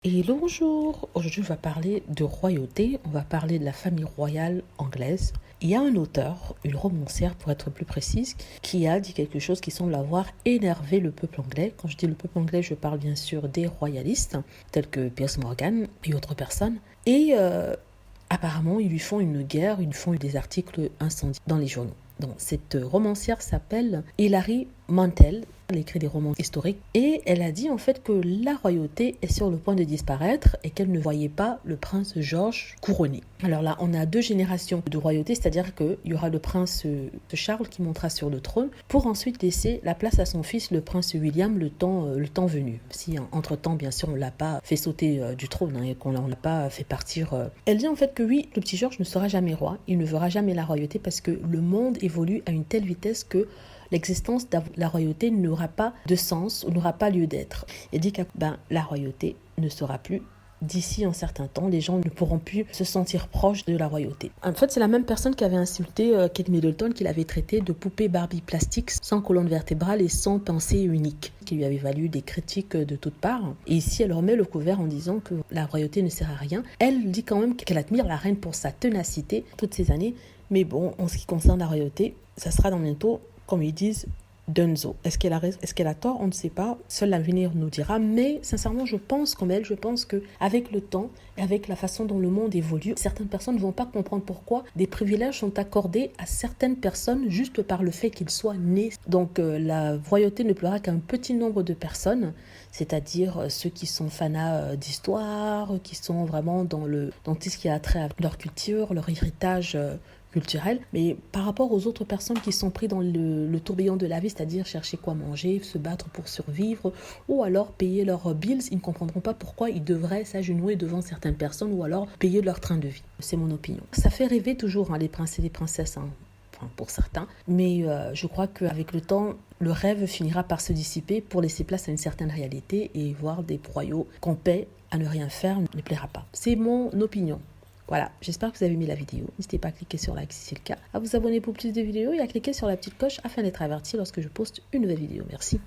Et bonjour, aujourd'hui on va parler de royauté, on va parler de la famille royale anglaise. Il y a un auteur, une romancière pour être plus précise, qui a dit quelque chose qui semble avoir énervé le peuple anglais. Quand je dis le peuple anglais, je parle bien sûr des royalistes, tels que Piers Morgan et autres personnes. Et apparemment, ils lui font une guerre, ils font des articles incendiaires dans les journaux. Donc, cette romancière s'appelle Hilary Mantel. Elle écrit des romans historiques et elle a dit en fait que la royauté est sur le point de disparaître et qu'elle ne voyait pas le prince George couronné. Alors là, on a deux générations de royauté, c'est-à-dire qu'il y aura le prince Charles qui montera sur le trône pour ensuite laisser la place à son fils, le prince William, le temps venu. Si entre-temps, bien sûr, on ne l'a pas fait sauter du trône et qu'on ne l'a pas fait partir. Elle dit en fait que oui, le petit George ne sera jamais roi, il ne verra jamais la royauté parce que le monde évolue à une telle vitesse que l'existence de la royauté n'aura pas de sens ou n'aura pas lieu d'être. Il dit que la royauté ne sera plus d'ici un certain temps, les gens ne pourront plus se sentir proches de la royauté. En fait, c'est la même personne qui avait insulté Kate Middleton, qui l'avait traité de poupée Barbie plastique, sans colonne vertébrale et sans pensée unique, qui lui avait valu des critiques de toutes parts. Et ici, elle remet le couvert en disant que la royauté ne sert à rien. Elle dit quand même qu'elle admire la reine pour sa ténacité toutes ces années. Mais bon, en ce qui concerne la royauté, ça sera dans bientôt, comme ils disent, Dunzo. Est-ce qu'elle a tort? On ne sait pas. Seul l'avenir nous dira. Mais sincèrement, je pense comme elle, je pense qu'avec le temps et avec la façon dont le monde évolue, certaines personnes ne vont pas comprendre pourquoi des privilèges sont accordés à certaines personnes juste par le fait qu'ils soient nés. Donc la royauté ne plaira qu'à un petit nombre de personnes, c'est-à-dire ceux qui sont fanats d'histoire, qui sont vraiment dans tout ce qui a trait à leur culture, leur héritage culturel, mais par rapport aux autres personnes qui sont prises dans le tourbillon de la vie, c'est-à-dire chercher quoi manger, se battre pour survivre, ou alors payer leurs bills, ils ne comprendront pas pourquoi ils devraient s'agenouiller devant certaines personnes, ou alors payer leur train de vie. C'est mon opinion. Ça fait rêver toujours les princes et les princesses, pour certains, mais je crois qu'avec le temps, le rêve finira par se dissiper pour laisser place à une certaine réalité et voir des royaux qu'on paie à ne rien faire ne plaira pas. C'est mon opinion. Voilà, j'espère que vous avez aimé la vidéo. N'hésitez pas à cliquer sur like si c'est le cas, à vous abonner pour plus de vidéos et à cliquer sur la petite cloche afin d'être averti lorsque je poste une nouvelle vidéo. Merci.